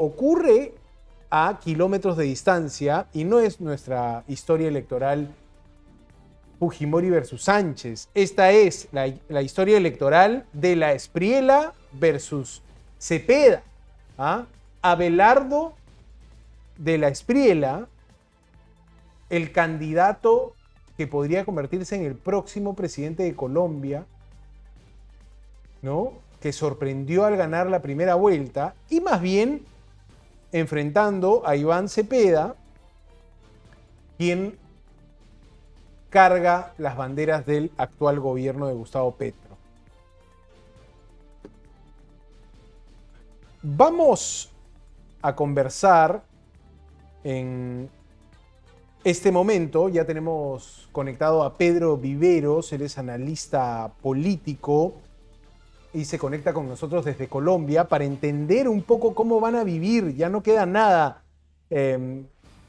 ocurre a kilómetros de distancia y no es nuestra historia electoral Fujimori versus Sánchez. Esta es la historia electoral de la Espriella versus Cepeda. Abelardo de la Espriella, el candidato que podría convertirse en el próximo presidente de Colombia, ¿no? Que sorprendió al ganar la primera vuelta, y más bien enfrentando a Iván Cepeda, quien carga las banderas del actual gobierno de Gustavo Petro. Vamos a conversar en este momento. Ya tenemos conectado a Pedro Viveros, él es analista político y se conecta con nosotros desde Colombia para entender un poco cómo van a vivir. Ya no queda nada,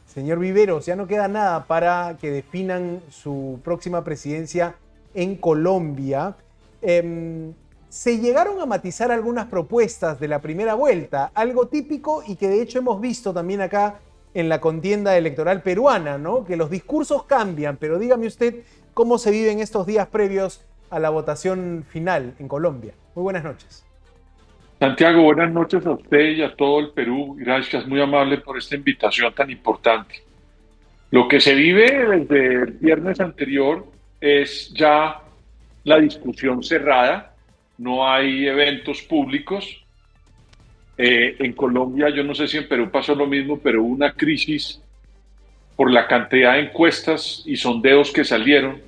señor Viveros, ya no queda nada para que definan su próxima presidencia en Colombia. Se llegaron a matizar algunas propuestas de la primera vuelta, algo típico y que de hecho hemos visto también acá en la contienda electoral peruana, ¿no? Que los discursos cambian, pero dígame usted cómo se viven estos días previos a la votación final en Colombia. Muy buenas noches. Santiago, buenas noches a usted y a todo el Perú. Gracias, muy amable por esta invitación tan importante. Lo que se vive desde el viernes anterior es ya la discusión cerrada. No hay eventos públicos. En Colombia, yo no sé si en Perú pasó lo mismo, pero hubo una crisis por la cantidad de encuestas y sondeos que salieron.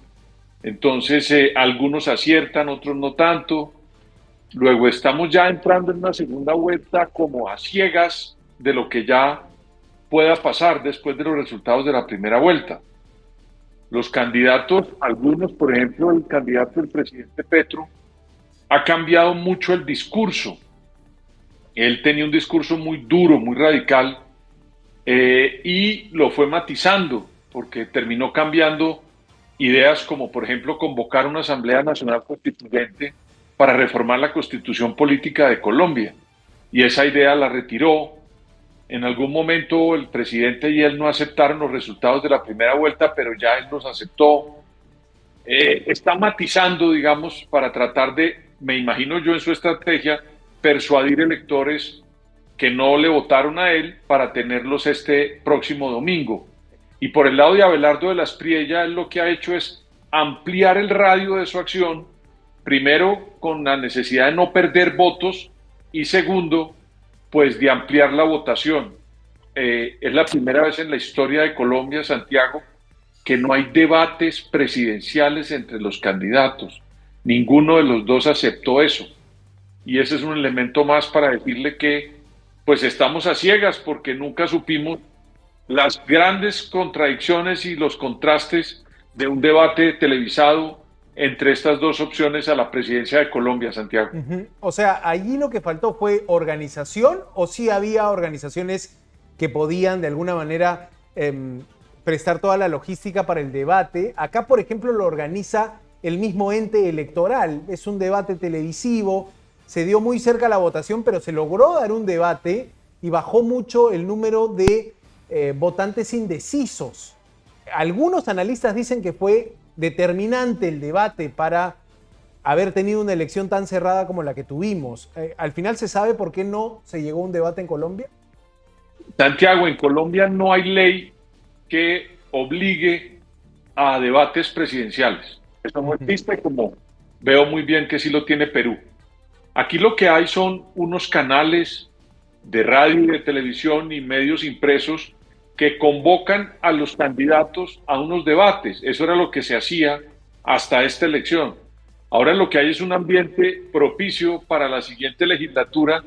Entonces, algunos aciertan, otros no tanto. Luego estamos ya entrando en una segunda vuelta como a ciegas de lo que ya pueda pasar después de los resultados de la primera vuelta. Los candidatos, algunos, por ejemplo, el candidato del presidente Petro, ha cambiado mucho el discurso. Él tenía un discurso muy duro, muy radical, y lo fue matizando, porque terminó cambiando ideas como, por ejemplo, convocar una Asamblea Nacional Constituyente para reformar la Constitución Política de Colombia. Y esa idea la retiró. En algún momento el presidente y él no aceptaron los resultados de la primera vuelta, pero ya él los aceptó. Está matizando, digamos, para tratar de, me imagino yo en su estrategia, persuadir electores que no le votaron a él para tenerlos este próximo domingo. Y por el lado de Abelardo de la Espriella, él lo que ha hecho es ampliar el radio de su acción, primero con la necesidad de no perder votos y segundo, pues de ampliar la votación. Es la primera vez en la historia de Colombia, Santiago, que no hay debates presidenciales entre los candidatos. Ninguno de los dos aceptó eso. Y ese es un elemento más para decirle que pues estamos a ciegas porque nunca supimos las grandes contradicciones y los contrastes de un debate televisado entre estas dos opciones a la presidencia de Colombia, Santiago. O sea, allí lo que faltó fue organización, o sí había organizaciones que podían de alguna manera prestar toda la logística para el debate. Acá, por ejemplo, lo organiza el mismo ente electoral. Es un debate televisivo, se dio muy cerca la votación, pero se logró dar un debate y bajó mucho el número de votantes indecisos. Algunos analistas dicen que fue determinante el debate para haber tenido una elección tan cerrada como la que tuvimos. ¿Al final se sabe por qué no se llegó a un debate en Colombia? Santiago, en Colombia no hay ley que obligue a debates presidenciales. Eso no existe, como veo muy bien que sí lo tiene Perú. Aquí lo que hay son unos canales de radio y de televisión y medios impresos que convocan a los candidatos a unos debates. Eso era lo que se hacía hasta esta elección. Ahora lo que hay es un ambiente propicio para la siguiente legislatura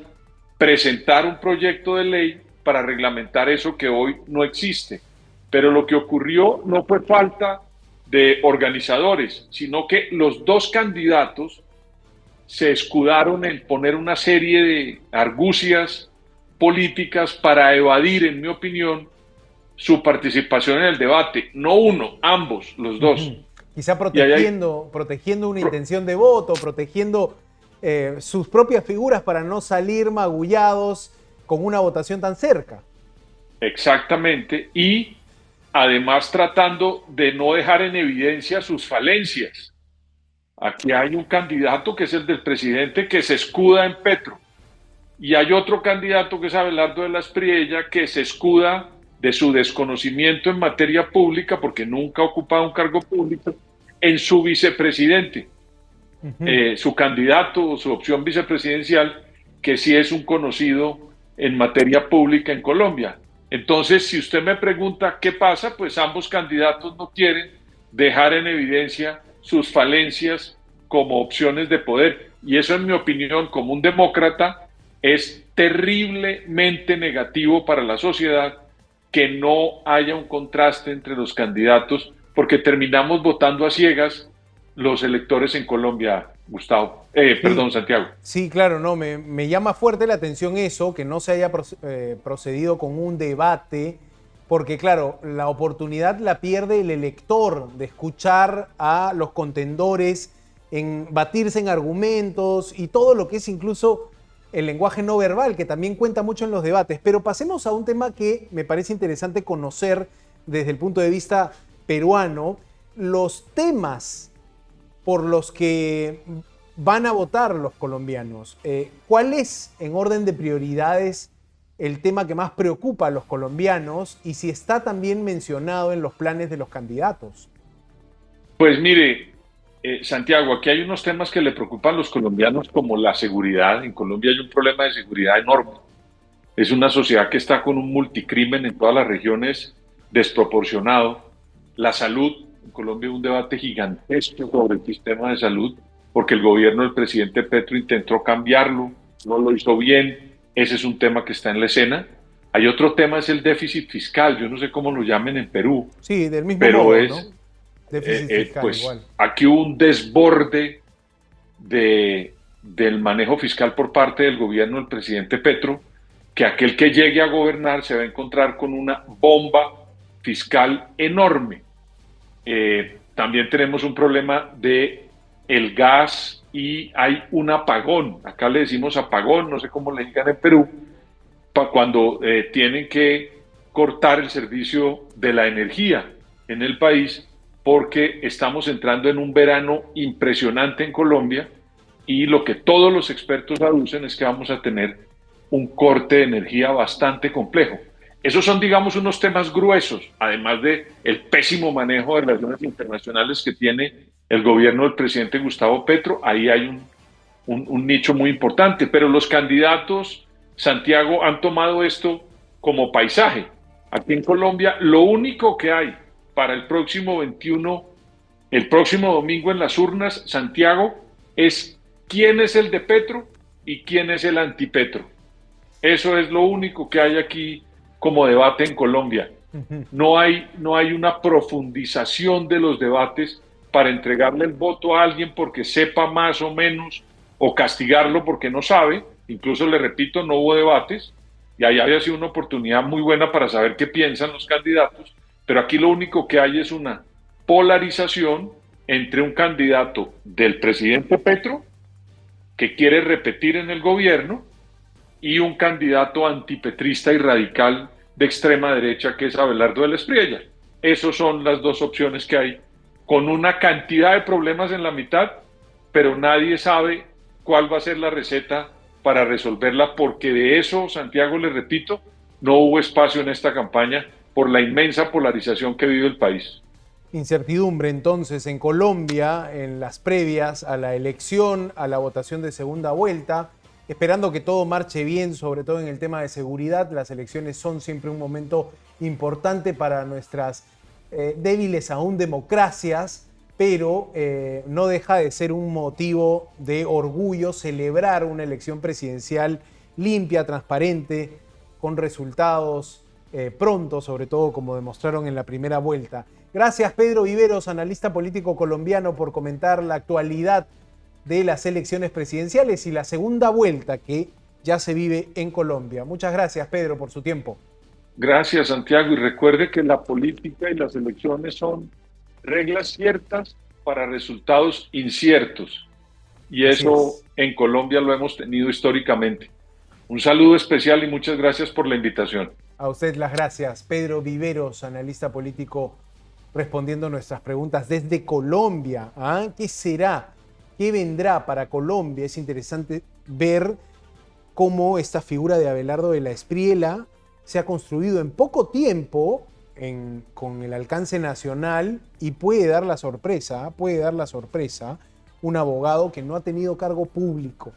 presentar un proyecto de ley para reglamentar eso que hoy no existe. Pero lo que ocurrió no fue falta de organizadores, sino que los dos candidatos se escudaron en poner una serie de argucias políticas para evadir, en mi opinión, su participación en el debate. No uno, ambos, los dos. Quizá protegiendo una intención de voto, protegiendo sus propias figuras para no salir magullados con una votación tan cerca. Exactamente, y además tratando de no dejar en evidencia sus falencias. Aquí hay un candidato que es el del presidente que se escuda en Petro, y hay otro candidato que es Abelardo de la Espriella que se escuda de su desconocimiento en materia pública, porque nunca ha ocupado un cargo público, en su vicepresidente, su candidato o su opción vicepresidencial, que sí es un conocido en materia pública en Colombia. Entonces, si usted me pregunta qué pasa, pues ambos candidatos no quieren dejar en evidencia sus falencias como opciones de poder. Y eso, en mi opinión, como un demócrata, es terriblemente negativo para la sociedad que no haya un contraste entre los candidatos, porque terminamos votando a ciegas los electores en Colombia, Gustavo. Sí, Perdón, Santiago. sí, claro, no, me llama fuerte la atención eso, que no se haya procedido con un debate, porque claro, la oportunidad la pierde el elector de escuchar a los contendores, en batirse en argumentos y todo lo que es incluso el lenguaje no verbal, que también cuenta mucho en los debates. Pero pasemos a un tema que me parece interesante conocer desde el punto de vista peruano, los temas por los que van a votar los colombianos. ¿Cuál es, en orden de prioridades, el tema que más preocupa a los colombianos y si está también mencionado en los planes de los candidatos? Pues mire, Santiago, aquí hay unos temas que le preocupan a los colombianos, como la seguridad. En Colombia hay un problema de seguridad enorme. Es una sociedad que está con un multicrimen en todas las regiones desproporcionado. La salud, en Colombia hay un debate gigantesco sobre el sistema de salud, porque el gobierno del presidente Petro intentó cambiarlo, no lo hizo bien. Ese es un tema que está en la escena. Hay otro tema, es el déficit fiscal. Yo no sé cómo lo llamen en Perú, Sí, del mismo pero modo, es, ¿no? Déficit fiscal pues igual. aquí hubo un desborde del manejo fiscal por parte del gobierno del presidente Petro, que aquel que llegue a gobernar se va a encontrar con una bomba fiscal enorme. También tenemos un problema de el gas y hay un apagón. Acá le decimos apagón, no sé cómo le digan en Perú, cuando tienen que cortar el servicio de la energía en el país, porque estamos entrando en un verano impresionante en Colombia y lo que todos los expertos aducen es que vamos a tener un corte de energía bastante complejo. Esos son, digamos, unos temas gruesos, además de el pésimo manejo de relaciones internacionales que tiene el gobierno del presidente Gustavo Petro. Ahí hay un nicho muy importante, pero los candidatos, Santiago, han tomado esto como paisaje. Aquí en Colombia, lo único que hay para el próximo 21, el próximo domingo en las urnas, Santiago, es quién es el de Petro y quién es el antipetro. Eso es lo único que hay aquí como debate en Colombia. No hay una profundización de los debates para entregarle el voto a alguien porque sepa más o menos, o castigarlo porque no sabe. Incluso, le repito, no hubo debates y ahí había sido una oportunidad muy buena para saber qué piensan los candidatos, pero aquí lo único que hay es una polarización entre un candidato del presidente Petro, que quiere repetir en el gobierno, y un candidato antipetrista y radical de extrema derecha, que es Abelardo de la Espriella. Esas son las dos opciones que hay, con una cantidad de problemas en la mitad, pero nadie sabe cuál va a ser la receta para resolverla, porque de eso, Santiago, le repito, no hubo espacio en esta campaña por la inmensa polarización que vive el país. Incertidumbre entonces en Colombia en las previas a la elección, a la votación de segunda vuelta, esperando que todo marche bien, sobre todo en el tema de seguridad. Las elecciones son siempre un momento importante para nuestras débiles aún democracias, pero no deja de ser un motivo de orgullo celebrar una elección presidencial limpia, transparente, con resultados pronto, sobre todo como demostraron en la primera vuelta. Gracias, Pedro Viveros, analista político colombiano, por comentar la actualidad de las elecciones presidenciales y la segunda vuelta que ya se vive en Colombia. Muchas gracias, Pedro, por su tiempo. Gracias, Santiago, y recuerde que la política y las elecciones son reglas ciertas para resultados inciertos, y eso en Colombia lo hemos tenido históricamente. Un saludo especial y muchas gracias por la invitación. A usted las gracias. Pedro Viveros, analista político, respondiendo nuestras preguntas desde Colombia. ¿Ah? ¿Qué será? ¿Qué vendrá para Colombia? Es interesante ver cómo esta figura de Abelardo de la Espriella se ha construido en poco tiempo con el alcance nacional y puede dar la sorpresa, un abogado que no ha tenido cargo público,